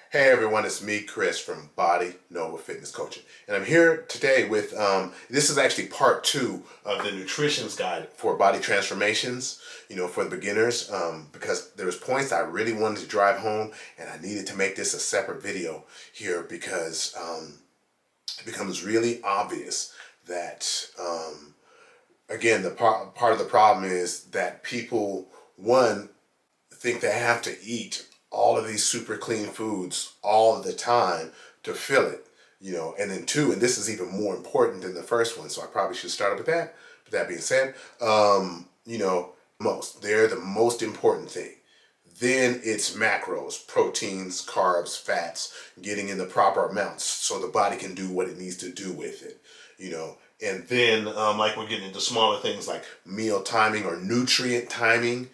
Hey everyone, it's me, Chris from Body Nova Fitness Coaching. And I'm here today with, this is actually part two of the nutrition's guide for body transformations, for the beginners, because there was points I really wanted to drive home and I needed to make this a separate video here because it becomes really obvious that, again, the part of the problem is that people, one, think they have to eat all of these super clean foods all of the time to fill it, and then two, and this is even more important than the first one, so I probably should start with that. But that being said, they're the most important thing. Then it's macros, proteins, carbs, fats, getting in the proper amounts so the body can do what it needs to do with it, And then, like we're getting into smaller things like meal timing or nutrient timing.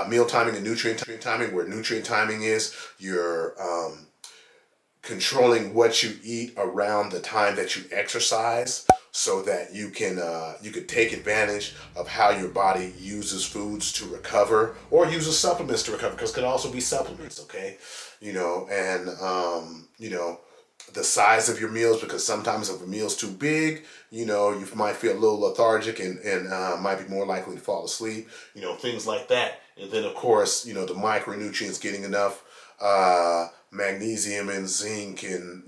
Meal timing and nutrient timing, where nutrient timing is you're controlling what you eat around the time that you exercise, so that you could take advantage of how your body uses foods to recover or uses supplements to recover, because it could also be supplements, okay? And the size of your meals, because sometimes if a meal's too big, you might feel a little lethargic and might be more likely to fall asleep, things like that. And then of course, the micronutrients, getting enough magnesium and zinc and,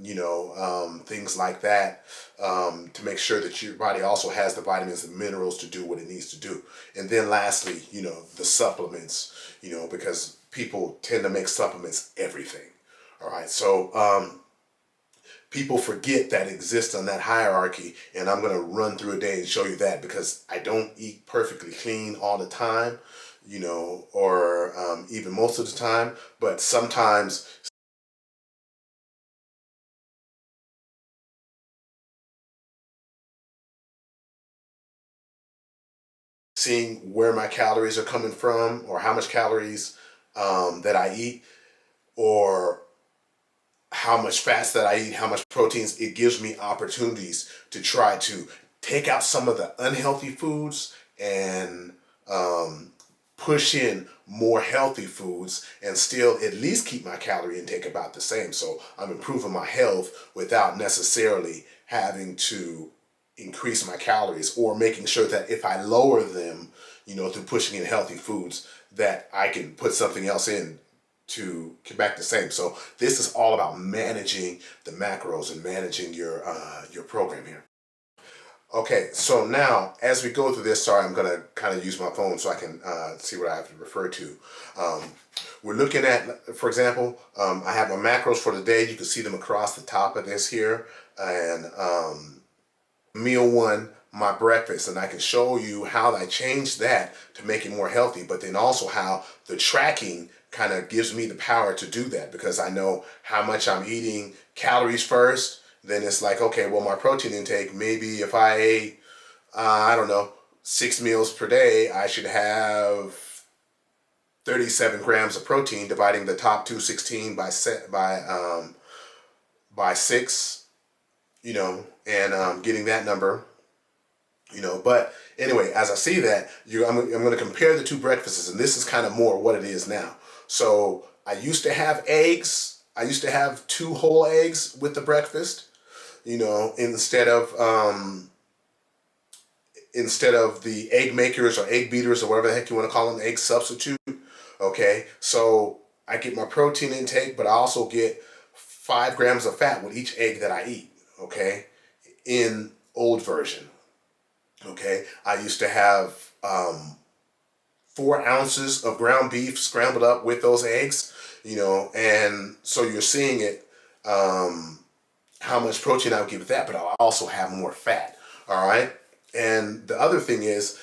things like that, to make sure that your body also has the vitamins and minerals to do what it needs to do. And then lastly, the supplements, because people tend to make supplements everything. All right. So, people forget that exists on that hierarchy, and I'm going to run through a day and show you that, because I don't eat perfectly clean all the time, or even most of the time, but sometimes seeing where my calories are coming from, or how much calories that I eat, or how much fats that I eat, how much proteins, it gives me opportunities to try to take out some of the unhealthy foods and push in more healthy foods, and still at least keep my calorie intake about the same. So I'm improving my health without necessarily having to increase my calories, or making sure that if I lower them, through pushing in healthy foods, that I can put something else in to get back the same. So this is all about managing the macros and managing your program here. Okay, so now as we go through this, sorry, I'm gonna kind of use my phone so I can see what I have to refer to. Um, we're looking at, for example, I have my macros for the day. You can see them across the top of this here, and meal one, my breakfast, and I can show you how I changed that to make it more healthy, but then also how the tracking kind of gives me the power to do that, because I know how much I'm eating calories first. Then it's like, okay, well, my protein intake, maybe if I ate, I don't know, 6 meals per day, I should have 37 grams of protein, dividing the top 216 by six, and getting that number. But anyway, as I see that, I'm going to compare the two breakfasts, and this is kind of more what it is now. So I used to have eggs. I used to have two whole eggs with the breakfast, instead of the egg makers or egg beaters or whatever the heck you want to call them, egg substitute. Okay, so I get my protein intake, but I also get 5 grams of fat with each egg that I eat. Okay, in old version. Okay, I used to have 4 ounces of ground beef scrambled up with those eggs, and so you're seeing it, how much protein I would get with that, but I'll also have more fat. All right. And the other thing is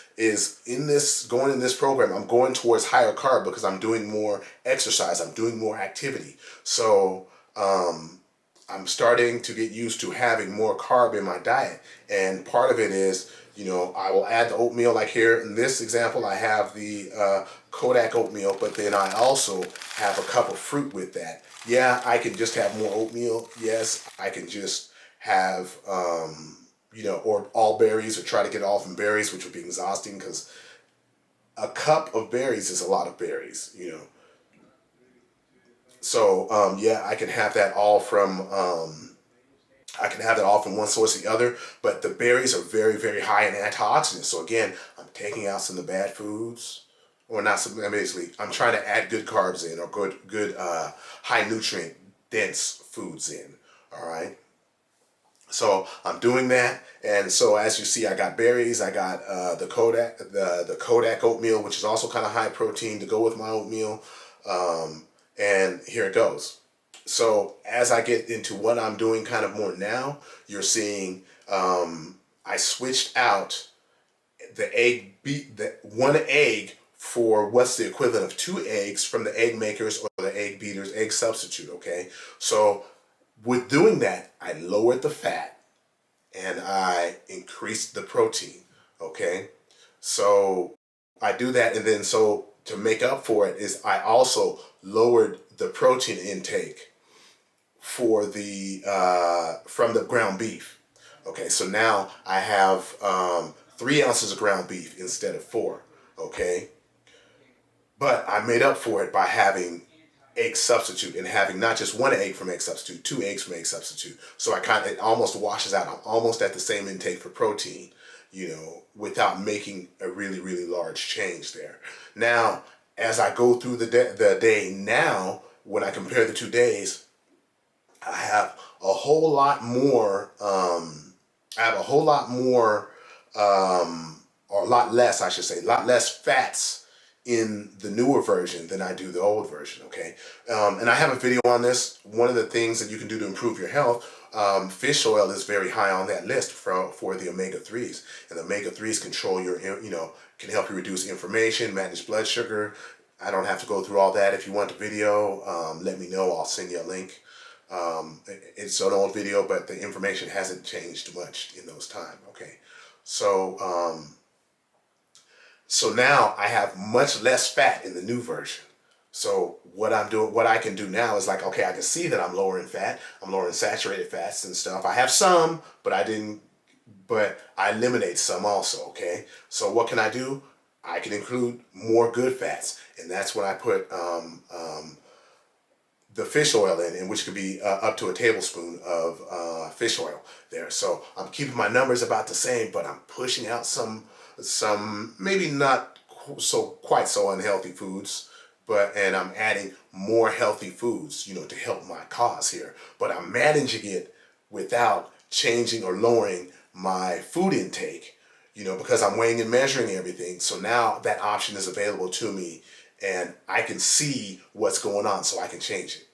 going in this program, I'm going towards higher carb because I'm doing more exercise, I'm doing more activity. So, I'm starting to get used to having more carb in my diet. And part of it is, I will add the oatmeal, like here in this example, I have the Kodak oatmeal, but then I also have a cup of fruit with that. Yeah, I can just have more oatmeal. Yes, I can just have, or all berries, or try to get all from berries, which would be exhausting because a cup of berries is a lot of berries. So yeah, I can have that all from one source or the other. But the berries are very, very high in antioxidants. So again, I'm taking out some of the bad foods, or not some. Basically, I'm trying to add good carbs in, or good high nutrient dense foods in. All right. So I'm doing that, and so as you see, I got berries. I got the Kodak oatmeal, which is also kind of high protein to go with my oatmeal. And here it goes. So as I get into what I'm doing kind of more now, you're seeing I switched out the the one egg for what's the equivalent of two eggs from the egg makers or the egg beaters, egg substitute. Okay, so with doing that, I lowered the fat and I increased the protein. Okay, so I do that, and then so to make up for it is I also lowered the protein intake for the from the ground beef. Okay, so now I have 3 ounces of ground beef instead of four. Okay, but I made up for it by having egg substitute and having not just one egg from egg substitute, two eggs from egg substitute. So I kind of it almost washes out. I'm almost at the same intake for protein, without making a really really large change there. Now, as I go through the day now, when I compare the 2 days, I have a whole lot more. I have a whole lot more, or a lot less, I should say, a lot less fats in the newer version than I do the old version. Okay, and I have a video on this. One of the things that you can do to improve your health, fish oil is very high on that list for the omega 3s, and the omega 3s control your, can help you reduce inflammation, manage blood sugar. I don't have to go through all that. If you want the video, let me know. I'll send you a link. It's an old video, but the information hasn't changed much in those time. Okay, so so now I have much less fat in the new version. So what I can do now is like, okay, I can see that I'm lowering fat. I'm lowering saturated fats and stuff. I have some, but I eliminate some also. Okay, so what can I do? I can include more good fats, and that's when I put the fish oil in which could be up to a tablespoon of fish oil there. So I'm keeping my numbers about the same, but I'm pushing out some maybe not quite so unhealthy foods, and I'm adding more healthy foods, to help my cause here. But I'm managing it without changing or lowering my food intake, because I'm weighing and measuring everything. So now that option is available to me, and I can see what's going on, so I can change it.